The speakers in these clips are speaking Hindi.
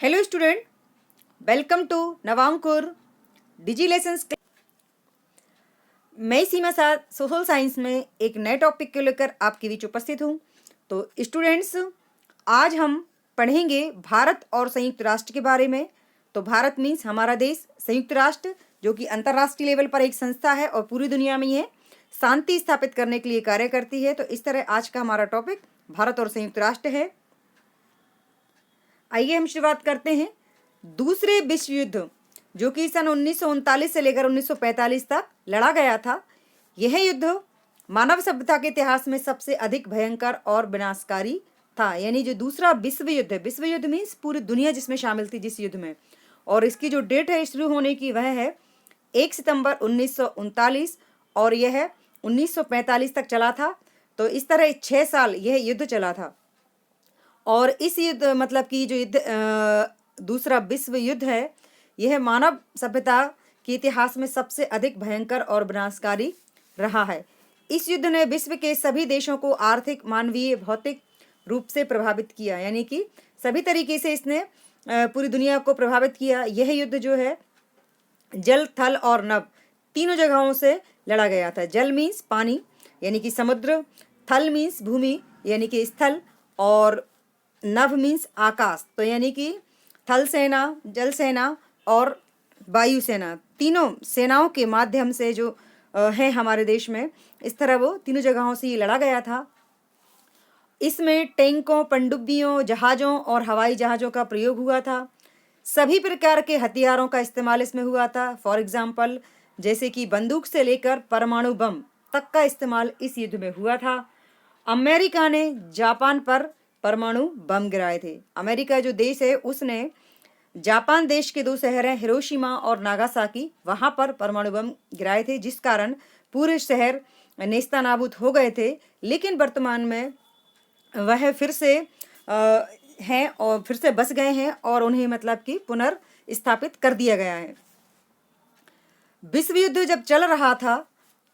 Hello student, welcome to Navankur digi lessons. मैं सीमा साथ सोशल साइंस में एक नए टॉपिक को लेकर आपके बीच उपस्थित हूँ। तो स्टूडेंट्स, आज हम पढ़ेंगे भारत और संयुक्त राष्ट्र के बारे में। तो भारत मीन्स हमारा देश, संयुक्त राष्ट्र जो कि अंतर्राष्ट्रीय लेवल पर एक संस्था है और पूरी दुनिया में ये शांति स्थापित करने के लिए कार्य करती है। तो इस तरह आज का हमारा टॉपिक भारत और संयुक्त राष्ट्र है। आइए हम शुरुआत करते हैं। दूसरे विश्व युद्ध जो कि सन 1939 से लेकर 1945 तक लड़ा गया था, यह युद्ध मानव सभ्यता के इतिहास में सबसे अधिक भयंकर और विनाशकारी था। यानी जो दूसरा विश्व युद्ध है, विश्व युद्ध मीन्स पूरी दुनिया जिसमें शामिल थी जिस युद्ध में, और इसकी जो डेट है शुरू होने की वह है 1 सितंबर 1939 और यह 1945 तक चला था। तो इस तरह 6 साल यह युद्ध चला था। और इस युद्ध मतलब कि जो युद्ध दूसरा विश्व युद्ध है, यह मानव सभ्यता के इतिहास में सबसे अधिक भयंकर और विनाशकारी रहा है। इस युद्ध ने विश्व के सभी देशों को आर्थिक, मानवीय, भौतिक रूप से प्रभावित किया। यानी कि सभी तरीके से इसने पूरी दुनिया को प्रभावित किया। यह युद्ध जो है जल, थल और नभ तीनों जगहों से लड़ा गया था। जल मीन्स पानी यानी कि समुद्र, थल मीन्स भूमि यानी कि स्थल, और नभ मीन्स आकाश। तो यानी कि थल सेना, जल सेना और वायु सेना, तीनों सेनाओं के माध्यम से जो है हमारे देश में, इस तरह वो तीनों जगहों से ये लड़ा गया था। इसमें टैंकों, पनडुब्बियों, जहाज़ों और हवाई जहाज़ों का प्रयोग हुआ था। सभी प्रकार के हथियारों का इस्तेमाल इसमें हुआ था। फॉर एग्जाम्पल जैसे कि बंदूक से लेकर परमाणु बम तक का इस्तेमाल इस युद्ध में हुआ था। अमेरिका ने जापान पर परमाणु बम गिराए थे। अमेरिका जो देश है उसने जापान देश के 2 शहर हैं हिरोशिमा और नागासाकी, वहां पर परमाणु बम गिराए थे, जिस कारण पूरे शहर नेस्तनाबूद हो गए थे। लेकिन वर्तमान में वह फिर से हैं और फिर से बस गए हैं और उन्हें मतलब कि पुनर्स्थापित कर दिया गया है। विश्व युद्ध जब चल रहा था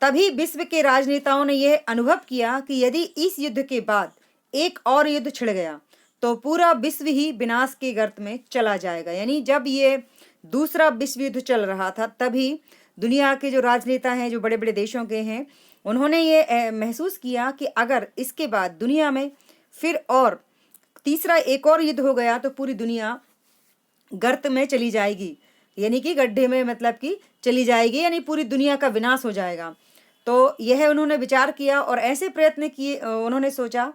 तभी विश्व के राजनेताओं ने यह अनुभव किया कि यदि इस युद्ध के बाद एक और युद्ध छिड़ गया तो पूरा विश्व ही विनाश के गर्त में चला जाएगा। यानी जब ये दूसरा विश्व युद्ध चल रहा था तभी दुनिया के जो राजनेता हैं, जो बड़े बड़े देशों के हैं, उन्होंने ये महसूस किया कि अगर इसके बाद दुनिया में फिर और तीसरा एक और युद्ध हो गया तो पूरी दुनिया गर्त में चली जाएगी, यानी कि गड्ढे में मतलब कि चली जाएगी, यानी पूरी दुनिया का विनाश हो जाएगा। तो यह उन्होंने विचार किया और ऐसे प्रयत्न किए। उन्होंने सोचा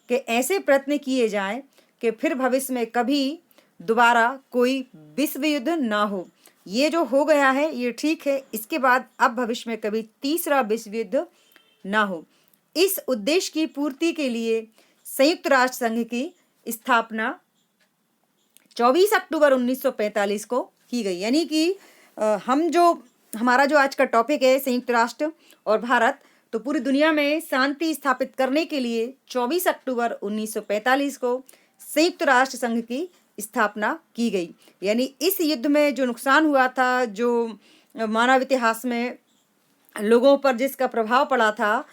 कि ऐसे प्रयत्न किए जाएं कि फिर भविष्य में कभी दोबारा कोई विश्व युद्ध ना हो। ये जो हो गया है ये ठीक है, इसके बाद अब भविष्य में कभी तीसरा विश्व युद्ध ना हो। इस उद्देश्य की पूर्ति के लिए संयुक्त राष्ट्र संघ की स्थापना 24 अक्टूबर 1945 को की गई। यानी कि हमारा जो आज का टॉपिक है संयुक्त राष्ट्र और भारत, तो पूरी दुनिया में शांति स्थापित करने के लिए 24 अक्टूबर 1945 को संयुक्त राष्ट्र संघ की स्थापना की गई। यानी इस युद्ध में जो नुकसान हुआ था, जो मानव इतिहास में लोगों पर जिसका प्रभाव पड़ा था,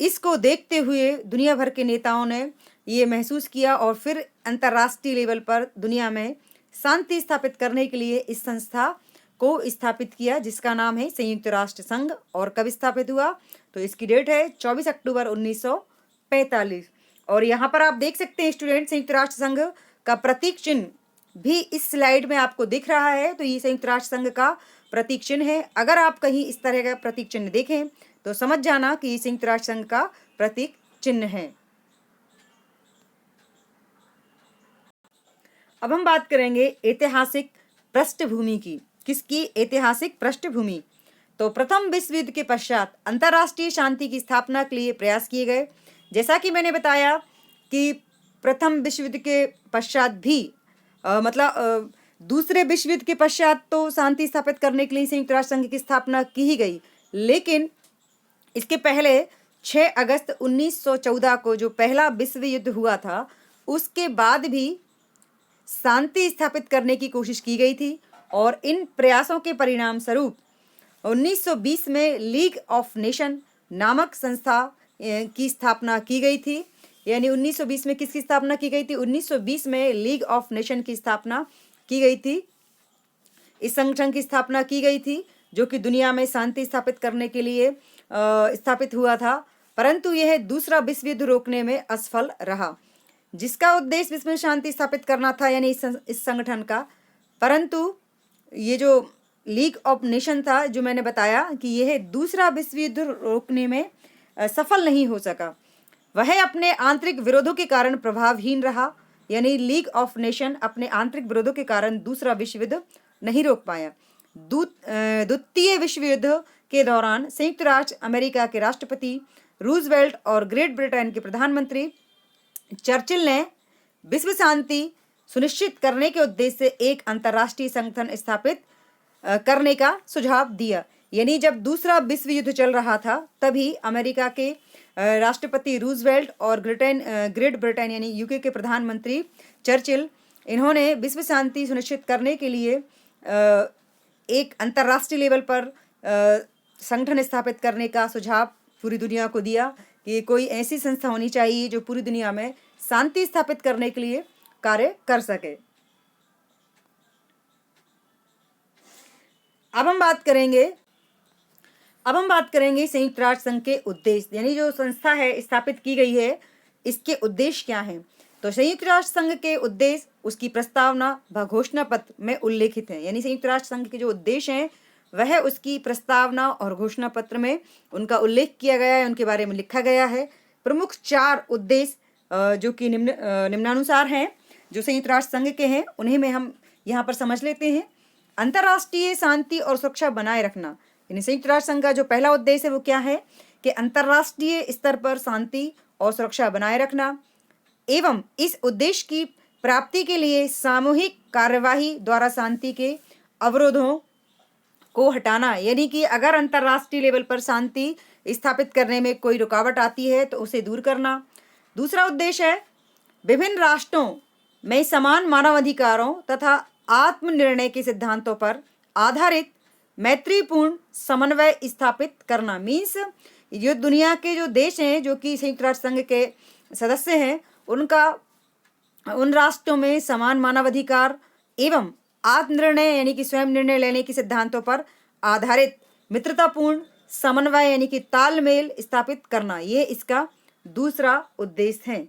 इसको देखते हुए दुनिया भर के नेताओं ने ये महसूस किया और फिर अंतर्राष्ट्रीय लेवल पर दुनिया में शांति स्थापित करने के लिए इस संस्था को स्थापित किया जिसका नाम है संयुक्त राष्ट्र संघ। और कब स्थापित हुआ तो इसकी डेट है 24 अक्टूबर 1945। और यहाँ पर आप देख सकते हैं स्टूडेंट, संयुक्त राष्ट्र संघ का प्रतीक चिन्ह भी इस स्लाइड में आपको दिख रहा है। तो ये संयुक्त राष्ट्र संघ का प्रतीक चिन्ह है। अगर आप कहीं इस तरह का प्रतीक चिन्ह देखें तो समझ जाना कि ये संयुक्त राष्ट्र संघ का प्रतीक चिन्ह है। अब हम बात करेंगे ऐतिहासिक पृष्ठभूमि की। किसकी ऐतिहासिक पृष्ठभूमि? तो प्रथम विश्व युद्ध के पश्चात अंतर्राष्ट्रीय शांति की स्थापना के लिए प्रयास किए गए। जैसा कि मैंने बताया कि प्रथम विश्व युद्ध के पश्चात भी दूसरे विश्व युद्ध के पश्चात तो शांति स्थापित करने के लिए संयुक्त राष्ट्र संघ की स्थापना की ही गई, लेकिन इसके पहले 6 अगस्त 1914 को जो पहला विश्व युद्ध हुआ था उसके बाद भी शांति स्थापित करने की कोशिश की गई थी। और इन प्रयासों के परिणाम स्वरूप 1920 में लीग ऑफ नेशन नामक संस्था की स्थापना की गई थी। यानी 1920 में किसकी स्थापना की गई थी? 1920 में लीग ऑफ नेशन की स्थापना की गई थी, इस संगठन की स्थापना की गई थी, जो कि दुनिया में शांति स्थापित करने के लिए स्थापित हुआ था, परंतु यह दूसरा विश्व युद्ध रोकने में असफल रहा, जिसका उद्देश्य विश्व में शांति स्थापित करना था, यानी इस संगठन का। परंतु ये जो लीग ऑफ नेशन था, जो मैंने बताया कि यह दूसरा विश्व युद्ध रोकने में सफल नहीं हो सका, वह अपने आंतरिक विरोधों के कारण प्रभावहीन रहा, यानी लीग ऑफ नेशन अपने आंतरिक विरोधों के कारण दूसरा विश्व युद्ध नहीं रोक पाया। द्वितीय विश्व युद्ध के दौरान संयुक्त राष्ट्र अमेरिका के राष्ट्रपति रूजवेल्ट और ग्रेट ब्रिटेन के प्रधानमंत्री चर्चिल ने विश्व शांति सुनिश्चित करने के उद्देश्य से एक अंतर्राष्ट्रीय संगठन स्थापित करने का सुझाव दिया। यानी जब दूसरा विश्व युद्ध चल रहा था, तभी अमेरिका के राष्ट्रपति रूजवेल्ट और ग्रेट ब्रिटेन यानी यूके के प्रधानमंत्री चर्चिल, इन्होंने विश्व शांति सुनिश्चित करने के लिए एक अंतर्राष्ट्रीय लेवल पर संगठन स्थापित करने का सुझाव पूरी दुनिया को दिया कि कोई ऐसी संस्था होनी चाहिए जो पूरी दुनिया में शांति स्थापित करने के लिए कार्य कर सके। अब हम बात करेंगे संयुक्त राष्ट्र संघ के उद्देश्य, यानी जो संस्था है स्थापित की गई है, इसके उद्देश्य क्या हैं। तो संयुक्त राष्ट्र संघ के उद्देश्य उसकी प्रस्तावना व घोषणा पत्र में उल्लेखित है, यानी संयुक्त राष्ट्र संघ के जो उद्देश्य हैं वह उसकी प्रस्तावना और घोषणा पत्र में उनका उल्लेख किया गया है, उनके बारे में लिखा गया है। प्रमुख 4 उद्देश्य जो कि निम्नानुसार हैं, जो संयुक्त राष्ट्र संघ के हैं, उन्हें में हम यहाँ पर समझ लेते हैं। अंतर्राष्ट्रीय शांति और सुरक्षा बनाए रखना, यानी संयुक्त राष्ट्र संघ का जो पहला उद्देश्य है वो क्या है कि अंतर्राष्ट्रीय स्तर पर शांति और सुरक्षा बनाए रखना, एवं इस उद्देश्य की प्राप्ति के लिए सामूहिक कार्यवाही द्वारा शांति के अवरोधों को हटाना, यानी कि अगर अंतर्राष्ट्रीय लेवल पर शांति स्थापित करने में कोई रुकावट आती है तो उसे दूर करना। दूसरा उद्देश्य है विभिन्न राष्ट्रों में समान मानवाधिकारों तथा आत्मनिर्णय के सिद्धांतों पर आधारित मैत्रीपूर्ण समन्वय स्थापित करना। मीन्स जो दुनिया के जो देश हैं जो कि संयुक्त राष्ट्र संघ के सदस्य हैं, उन राष्ट्रों में समान मानवाधिकार एवं आत्मनिर्णय यानी कि स्वयं निर्णय लेने के सिद्धांतों पर आधारित मित्रतापूर्ण समन्वय यानी कि तालमेल स्थापित करना, ये इसका दूसरा उद्देश्य है।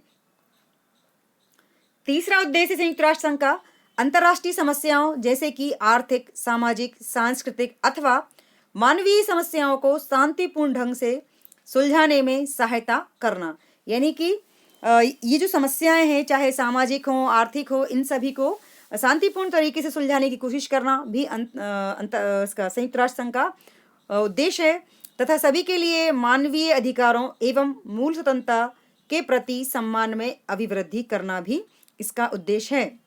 तीसरा उद्देश्य संयुक्त राष्ट्र संघ का अंतर्राष्ट्रीय समस्याओं जैसे कि आर्थिक, सामाजिक, सांस्कृतिक अथवा मानवीय समस्याओं को शांतिपूर्ण ढंग से सुलझाने में सहायता करना, यानी कि ये जो समस्याएं हैं, चाहे सामाजिक हो, आर्थिक हो, इन सभी को शांतिपूर्ण तरीके से सुलझाने की कोशिश करना भी इसका संयुक्त राष्ट्र संघ का उद्देश्य है, तथा सभी के लिए मानवीय अधिकारों एवं मूल स्वतंत्रता के प्रति सम्मान में अभिवृद्धि करना भी इसका उद्देश्य है।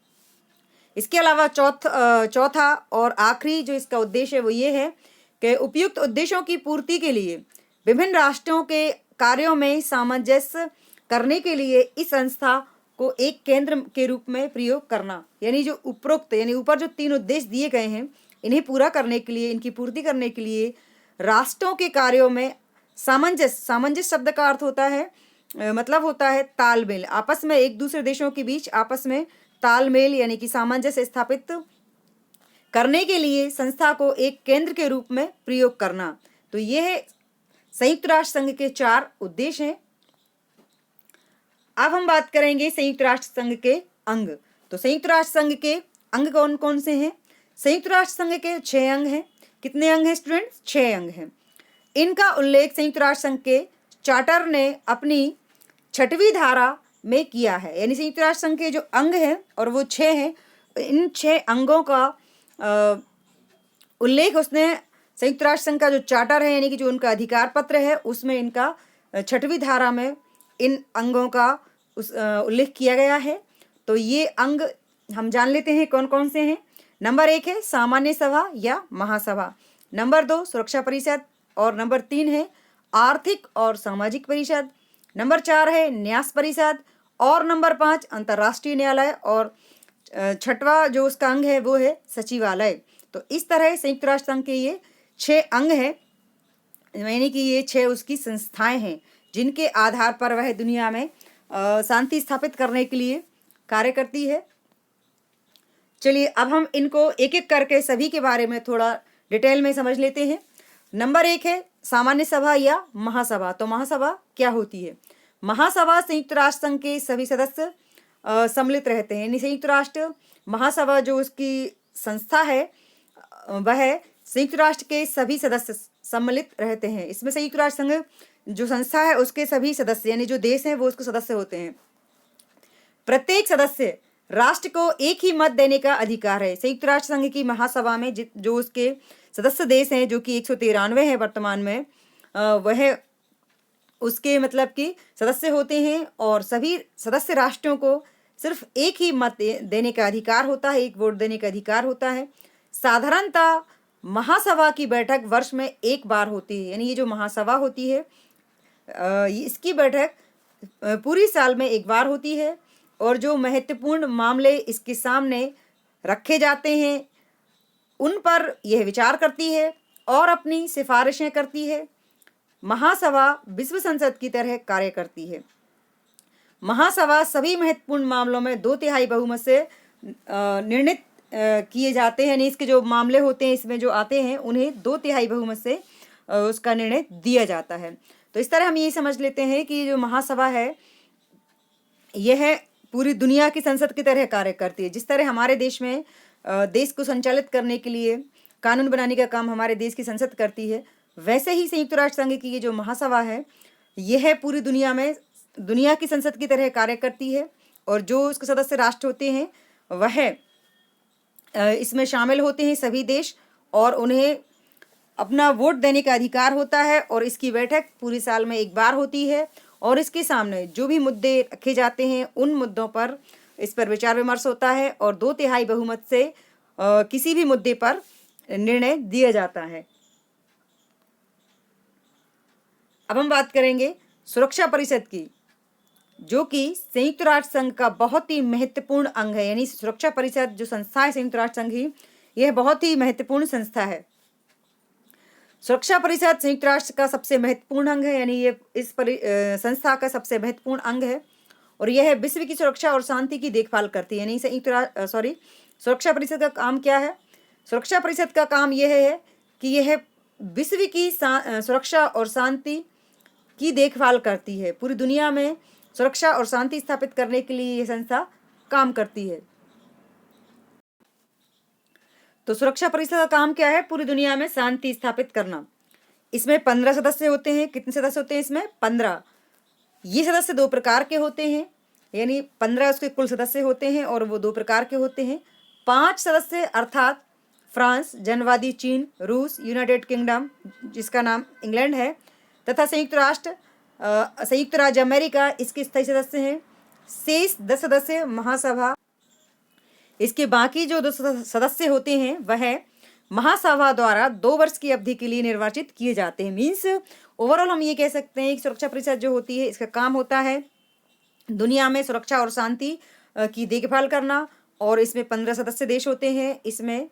इसके अलावा चौथा और आखिरी जो इसका उद्देश्य है वो ये है कि उपयुक्त उद्देश्यों की पूर्ति के लिए विभिन्न राष्ट्रों के कार्यों में सामंजस्य करने के लिए इस संस्था को एक केंद्र के रूप में प्रयोग करना, यानी जो उपरोक्त यानी ऊपर जो 3 उद्देश्य दिए गए हैं, इन्हें पूरा करने के लिए, इनकी पूर्ति करने के लिए राष्ट्रों के कार्यों में सामंजस्य शब्द का अर्थ होता है मतलब होता है तालमेल, आपस में एक दूसरे देशों के बीच आपस में तालमेल यानी कि सामंजस्य स्थापित करने के लिए संस्था को एक केंद्र के रूप में प्रयोग करना। तो यह संयुक्त राष्ट्र संघ के 4 उद्देश्य हैं। अब हम बात करेंगे संयुक्त राष्ट्र संघ के अंग। तो संयुक्त राष्ट्र संघ के अंग कौन कौन से हैं? संयुक्त राष्ट्र संघ के 6 अंग हैं। कितने अंग हैं स्टूडेंट्स? 6 अंग हैं। इनका उल्लेख संयुक्त राष्ट्र संघ के चार्टर ने अपनी 6वीं धारा में किया है, यानी संयुक्त राष्ट्र संघ के जो अंग हैं और वो 6 हैं, इन 6 अंगों का उल्लेख उसने संयुक्त राष्ट्र संघ का जो चार्टर है यानी कि जो उनका अधिकार पत्र है उसमें इनका 6वीं धारा में इन अंगों का उल्लेख किया गया है। तो ये अंग हम जान लेते हैं कौन कौन से हैं। नंबर 1 है सामान्य सभा या महासभा, नंबर 2 सुरक्षा परिषद, और नंबर 3 है आर्थिक और सामाजिक परिषद, नंबर 4 है न्यास परिषद, और नंबर 5 अंतर्राष्ट्रीय न्यायालय, और 6वां जो उसका अंग है वो है सचिवालय। तो इस तरह संयुक्त राष्ट्र संघ के ये 6 अंग हैं, यानी कि ये 6 उसकी संस्थाएं हैं जिनके आधार पर वह दुनिया में शांति स्थापित करने के लिए कार्य करती है। चलिए अब हम इनको एक एक करके सभी के बारे में थोड़ा डिटेल में समझ लेते हैं। नंबर 1 है सामान्य सभा या महासभा। तो महासभा क्या होती है? महासभा संयुक्त राष्ट्र संघ के सभी सदस्य सम्मिलित रहते हैं। यानी संयुक्त राष्ट्र महासभा जो उसकी संस्था है वह संयुक्त राष्ट्र के सभी सदस्य सम्मिलित रहते हैं। इसमें संयुक्त राष्ट्र संघ जो संस्था है उसके सभी सदस्य यानी जो देश हैं वो उसके सदस्य होते हैं। प्रत्येक सदस्य राष्ट्र को एक ही मत देने का अधिकार है। संयुक्त राष्ट्र संघ की महासभा में जो उसके सदस्य देश हैं जो कि 193 है वर्तमान में, वह उसके मतलब कि सदस्य होते हैं और सभी सदस्य राष्ट्रों को सिर्फ एक ही मत देने का अधिकार होता है, एक वोट देने का अधिकार होता है। साधारणतः महासभा की बैठक वर्ष में एक बार होती है। यानी ये जो महासभा होती है इसकी बैठक पूरी साल में एक बार होती है और जो महत्वपूर्ण मामले इसके सामने रखे जाते हैं उन पर यह विचार करती है और अपनी सिफारिशें करती है। महासभा विश्व संसद की तरह कार्य करती है। महासभा सभी महत्वपूर्ण मामलों में 2/3 बहुमत से निर्णित किए जाते हैं। यानी इसके जो मामले होते हैं इसमें जो आते हैं उन्हें 2/3 बहुमत से उसका निर्णय दिया जाता है। तो इस तरह हम ये समझ लेते हैं कि जो महासभा है यह पूरी दुनिया की संसद की तरह कार्य करती है। जिस तरह हमारे देश में देश को संचालित करने के लिए कानून बनाने का काम हमारे देश की संसद करती है, वैसे ही संयुक्त राष्ट्र संघ की ये जो महासभा है यह पूरी दुनिया में दुनिया की संसद की तरह कार्य करती है और जो उसके सदस्य राष्ट्र होते हैं वह इसमें शामिल होते हैं सभी देश और उन्हें अपना वोट देने का अधिकार होता है और इसकी बैठक पूरी साल में एक बार होती है और इसके सामने जो भी मुद्दे रखे जाते हैं उन मुद्दों पर इस पर विचार विमर्श होता है और 2/3 बहुमत से किसी भी मुद्दे पर निर्णय दिया जाता है। अब हम बात करेंगे सुरक्षा परिषद की, जो कि संयुक्त राष्ट्र संघ का बहुत ही महत्वपूर्ण अंग है। यानी सुरक्षा परिषद जो संस्था है संयुक्त राष्ट्र संघ की, यह बहुत ही महत्वपूर्ण संस्था है। सुरक्षा परिषद संयुक्त राष्ट्र का सबसे महत्वपूर्ण अंग है। यानी ये इस संस्था का सबसे महत्वपूर्ण अंग है और यह विश्व की सुरक्षा और शांति की देखभाल करती है। यानी सुरक्षा परिषद का काम क्या है? सुरक्षा परिषद का काम यह है कि यह विश्व की सुरक्षा और शांति की देखभाल करती है। पूरी दुनिया में सुरक्षा और शांति स्थापित करने के लिए यह संस्था काम करती है। तो सुरक्षा परिषद का काम क्या है? पूरी दुनिया में शांति स्थापित करना। इसमें 15 सदस्य होते हैं। कितने सदस्य होते हैं इसमें? 15। ये सदस्य 2 प्रकार के होते हैं। यानी 15 उसके कुल सदस्य होते हैं और वो 2 प्रकार के होते हैं। 5 सदस्य अर्थात फ्रांस, जनवादी चीन, रूस, यूनाइटेड किंगडम जिसका नाम इंग्लैंड है, तथा संयुक्त राज्य अमेरिका इसके स्थायी सदस्य हैं। शेष 10 सदस्य महासभा, इसके बाकी जो 2 सदस्य होते हैं वह महासभा द्वारा 2 वर्ष की अवधि के लिए निर्वाचित किए जाते हैं। मीन्स ओवरऑल हम ये कह सकते हैं कि सुरक्षा परिषद जो होती है इसका काम होता है दुनिया में सुरक्षा और शांति की देखभाल करना और इसमें 15 सदस्य देश होते हैं। इसमें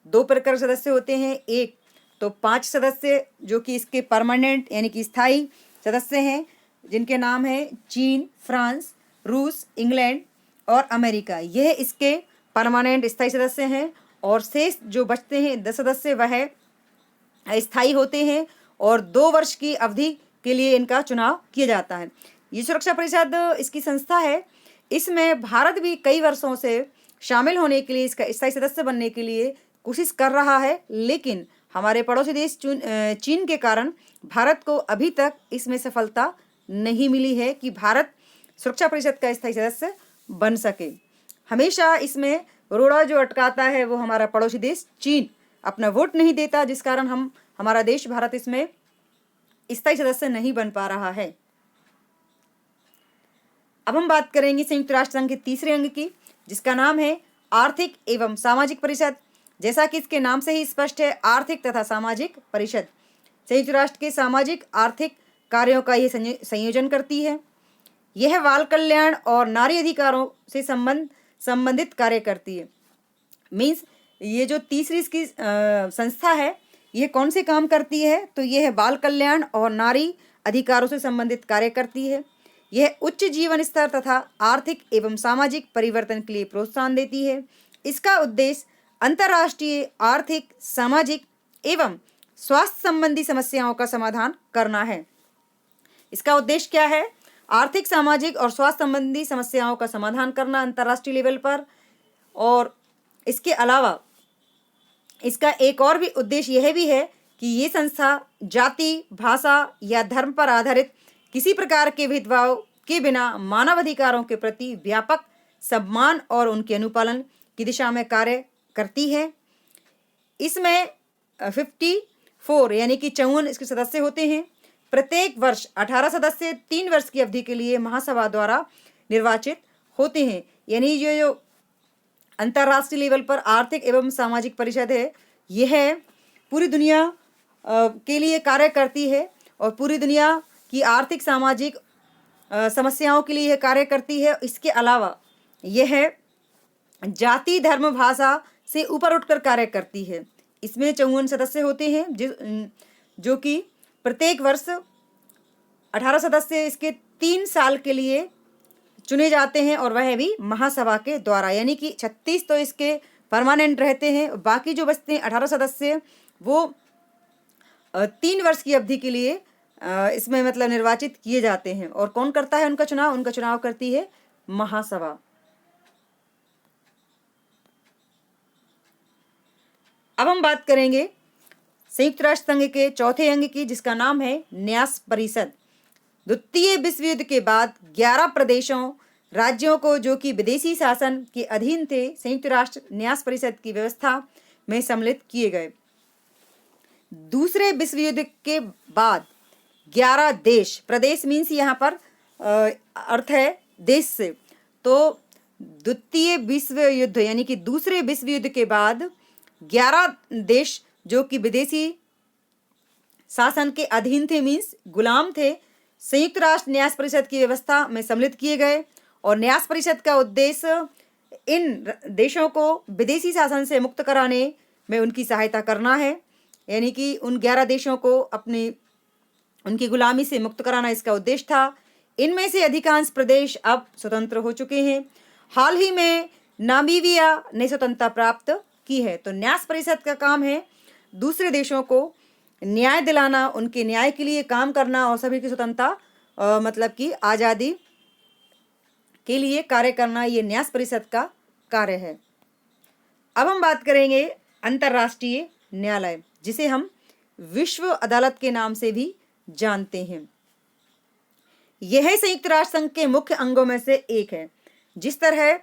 2 प्रकार सदस्य होते हैं। एक तो 5 सदस्य जो कि इसके परमानेंट यानी कि स्थायी सदस्य हैं जिनके नाम है चीन, फ्रांस, रूस, इंग्लैंड और अमेरिका। यह इसके परमानेंट स्थायी सदस्य हैं और शेष जो बचते हैं 10 सदस्य वह स्थायी होते हैं और 2 वर्ष की अवधि के लिए इनका चुनाव किया जाता है। ये सुरक्षा परिषद इसकी संस्था है। इसमें भारत भी कई वर्षों से शामिल होने के लिए, इसका स्थायी सदस्य बनने के लिए कोशिश कर रहा है, लेकिन हमारे पड़ोसी देश चीन के कारण भारत को अभी तक इसमें सफलता नहीं मिली है कि भारत सुरक्षा परिषद का स्थायी सदस्य बन सके। हमेशा इसमें रोड़ा जो अटकाता है वो हमारा पड़ोसी देश चीन अपना वोट नहीं देता, जिस कारण हमारा देश भारत इसमें स्थायी सदस्य नहीं बन पा रहा है। अब हम बात करेंगे संयुक्त राष्ट्र संघ के तीसरे अंग की, जिसका नाम है आर्थिक एवं सामाजिक परिषद। जैसा कि इसके नाम से ही स्पष्ट है, आर्थिक तथा सामाजिक परिषद संयुक्त राष्ट्र के सामाजिक आर्थिक कार्यों का यह संयोजन करती है। यह बाल कल्याण और नारी अधिकारों से संबंधित कार्य करती है। मीन्स ये जो तीसरी इसकी संस्था है यह कौन से काम करती है? तो यह बाल कल्याण और नारी अधिकारों से संबंधित कार्य करती है। यह उच्च जीवन स्तर तथा आर्थिक एवं सामाजिक परिवर्तन के लिए प्रोत्साहन देती है। इसका उद्देश्य अंतर्राष्ट्रीय आर्थिक, सामाजिक एवं स्वास्थ्य संबंधी समस्याओं का समाधान करना है। इसका उद्देश्य क्या है? आर्थिक, सामाजिक और स्वास्थ्य संबंधी समस्याओं का समाधान करना अंतर्राष्ट्रीय लेवल पर। और इसके अलावा इसका एक और भी उद्देश्य यह भी है कि ये संस्था जाति, भाषा या धर्म पर आधारित किसी प्रकार के भेदभाव के बिना मानवाधिकारों के प्रति व्यापक सम्मान और उनके अनुपालन की दिशा में कार्य करती है। इसमें 54 यानी कि 54 इसके सदस्य होते हैं। प्रत्येक वर्ष 18 सदस्य 3 वर्ष की अवधि के लिए महासभा द्वारा निर्वाचित होते हैं। यानी ये जो अंतर्राष्ट्रीय लेवल पर आर्थिक एवं सामाजिक परिषद है, यह पूरी दुनिया के लिए कार्य करती है और पूरी दुनिया की आर्थिक, सामाजिक समस्याओं के लिए यह कार्य करती है। इसके अलावा यह जाति, धर्म, भाषा से ऊपर उठकर कार्य करती है। इसमें 54 सदस्य होते हैं जो कि प्रत्येक वर्ष 18 सदस्य इसके 3 साल के लिए चुने जाते हैं और वह भी महासभा के द्वारा। यानी कि 36 तो इसके परमानेंट रहते हैं, बाकी जो बचते हैं 18 सदस्य वो 3 वर्ष की अवधि के लिए इसमें मतलब निर्वाचित किए जाते हैं। और कौन करता है उनका चुनाव? उनका चुनाव करती है महासभा। अब हम बात करेंगे संयुक्त राष्ट्र संघ के चौथे अंग की, जिसका नाम है न्यास परिषद। द्वितीय विश्व युद्ध के बाद 11 प्रदेशों, राज्यों को जो कि विदेशी शासन के अधीन थे, संयुक्त राष्ट्र न्यास परिषद की व्यवस्था में सम्मिलित किए गए। दूसरे विश्व युद्ध के बाद 11 देश, प्रदेश मीन्स यहाँ पर अर्थ है देश से, तो द्वितीय विश्व युद्ध यानी कि दूसरे विश्व युद्ध के बाद 11 देश जो कि विदेशी शासन के अधीन थे, मीन्स गुलाम थे, संयुक्त राष्ट्र न्यास परिषद की व्यवस्था में सम्मिलित किए गए। और न्यास परिषद का उद्देश्य इन देशों को विदेशी शासन से मुक्त कराने में उनकी सहायता करना है। यानी कि उन 11 देशों को उनकी गुलामी से मुक्त कराना इसका उद्देश्य था। इनमें से अधिकांश प्रदेश अब स्वतंत्र हो चुके हैं। हाल ही में नामीबिया ने स्वतंत्रता प्राप्त की है। तो न्यास परिषद का काम है दूसरे देशों को न्याय दिलाना, उनके न्याय के लिए काम करना और सभी की स्वतंत्रता मतलब कि आज़ादी के लिए कार्य करना, ये न्यास परिषद का कार्य है। अब हम बात करेंगे अंतर्राष्ट्रीय न्यायालय, जिसे हम विश्व अदालत के नाम से भी जानते हैं। यह संयुक्त राष्ट्र संघ के मुख्य अंगों में से एक है। जिस तरह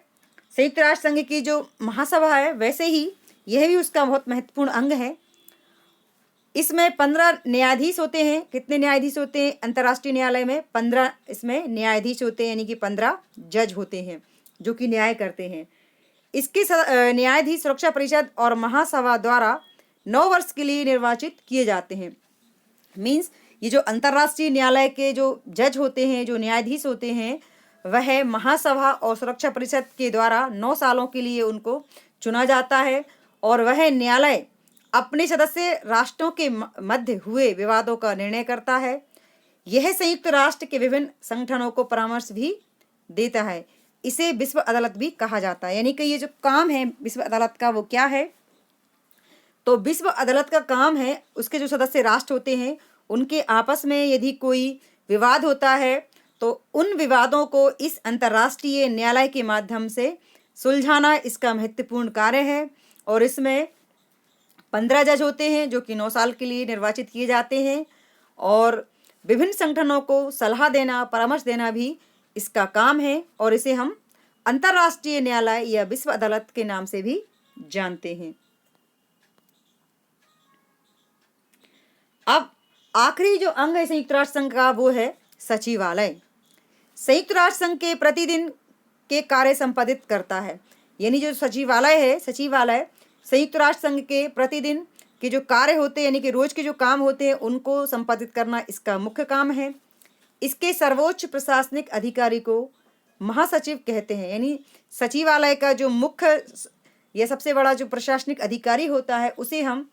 संयुक्त राष्ट्र संघ की जो महासभा है, वैसे ही यह भी उसका बहुत महत्वपूर्ण अंग है। इसमें 15 न्यायाधीश होते हैं। कितने न्यायाधीश होते हैं अंतर्राष्ट्रीय न्यायालय में? 15 इसमें न्यायाधीश होते हैं, यानी कि 15 जज होते हैं जो कि न्याय करते हैं। इसके न्यायाधीश सुरक्षा परिषद और महासभा द्वारा 9 वर्ष के लिए निर्वाचित किए जाते हैं। मीन्स ये जो अंतर्राष्ट्रीय न्यायालय के जो जज होते हैं, जो न्यायाधीश होते हैं, वह महासभा और सुरक्षा परिषद के द्वारा 9 सालों के लिए उनको चुना जाता है। और वह न्यायालय अपने सदस्य राष्ट्रों के मध्य हुए विवादों का निर्णय करता है। यह संयुक्त राष्ट्र के विभिन्न संगठनों को परामर्श भी देता है। इसे विश्व अदालत भी कहा जाता है। यानी कि ये जो काम है विश्व अदालत का, वो क्या है? तो विश्व अदालत का काम है, उसके जो सदस्य राष्ट्र होते हैं उनके आपस में यदि कोई विवाद होता है तो उन विवादों को इस अंतर्राष्ट्रीय न्यायालय के माध्यम से सुलझाना इसका महत्वपूर्ण कार्य है। और इसमें 15 जज होते हैं जो कि 9 साल के लिए निर्वाचित किए जाते हैं। और विभिन्न संगठनों को सलाह देना, परामर्श देना भी इसका काम है। और इसे हम अंतर्राष्ट्रीय न्यायालय या विश्व अदालत के नाम से भी जानते हैं। अब आखिरी जो अंग है संयुक्त राष्ट्र संघ का, वो है सचिवालय। संयुक्त राष्ट्र संघ के प्रतिदिन के कार्य संपादित करता है। यानी जो सचिवालय है, सचिवालय संयुक्त राष्ट्र संघ के प्रतिदिन के जो कार्य होते हैं, यानी कि रोज के जो काम होते हैं, उनको संपादित करना इसका मुख्य काम है। इसके सर्वोच्च प्रशासनिक अधिकारी को महासचिव कहते हैं। यानी सचिवालय का जो मुख्य या सबसे बड़ा जो प्रशासनिक अधिकारी होता है, उसे हम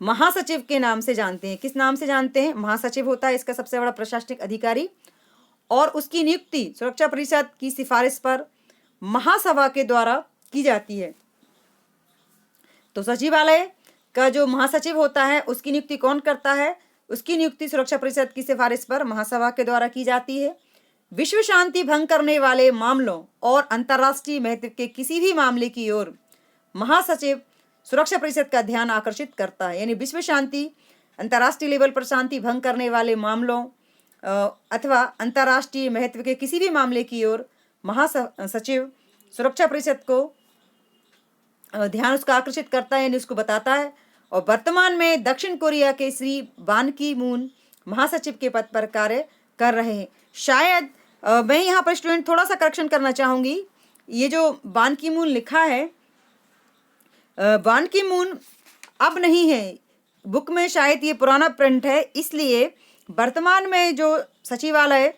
महासचिव के नाम से जानते हैं। किस नाम से जानते हैं? महासचिव होता है इसका सबसे बड़ा प्रशासनिक अधिकारी। और उसकी नियुक्ति सुरक्षा परिषद की सिफारिश पर महासभा के द्वारा की जाती है। तो सचिवालय का जो महासचिव होता है उसकी नियुक्ति कौन करता है? उसकी नियुक्ति सुरक्षा परिषद की सिफारिश पर महासभा के द्वारा की जाती है। विश्व शांति भंग करने वाले मामलों और अंतर्राष्ट्रीय महत्व के किसी भी मामले की ओर महासचिव सुरक्षा परिषद का ध्यान आकर्षित करता है। यानी विश्व शांति, अंतर्राष्ट्रीय लेवल पर शांति भंग करने वाले मामलों अथवा अंतर्राष्ट्रीय महत्व के किसी भी मामले की ओर महासचिव सुरक्षा परिषद को ध्यान उसका आकर्षित करता है, यानी उसको बताता है। और वर्तमान में दक्षिण कोरिया के श्री बान की मून महासचिव के पद पर कार्य कर रहे हैं। शायद मैं यहाँ पर स्टूडेंट थोड़ा सा करेक्शन करना चाहूँगी। ये जो बान की मून लिखा है, बान की मून अब नहीं है, बुक में शायद ये पुराना प्रिंट है, इसलिए वर्तमान में जो सचिवालय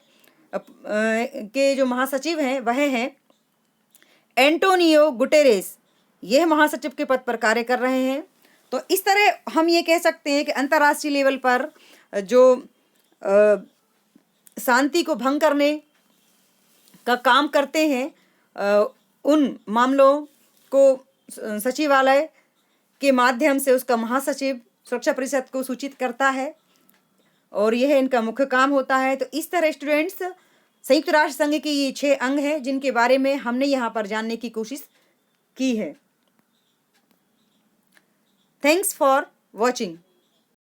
के जो महासचिव हैं वह हैं एंटोनियो गुटेरेस। यह महासचिव के पद पर कार्य कर रहे हैं। तो इस तरह हम ये कह सकते हैं कि अंतर्राष्ट्रीय लेवल पर जो शांति को भंग करने का काम करते हैं उन मामलों को सचिवालय के माध्यम से उसका महासचिव सुरक्षा परिषद को सूचित करता है और यह इनका मुख्य काम होता है। तो इस तरह स्टूडेंट्स संयुक्त राष्ट्र संघ के ये 6 अंग हैं जिनके बारे में हमने यहाँ पर जानने की कोशिश की है। Thanks for watching.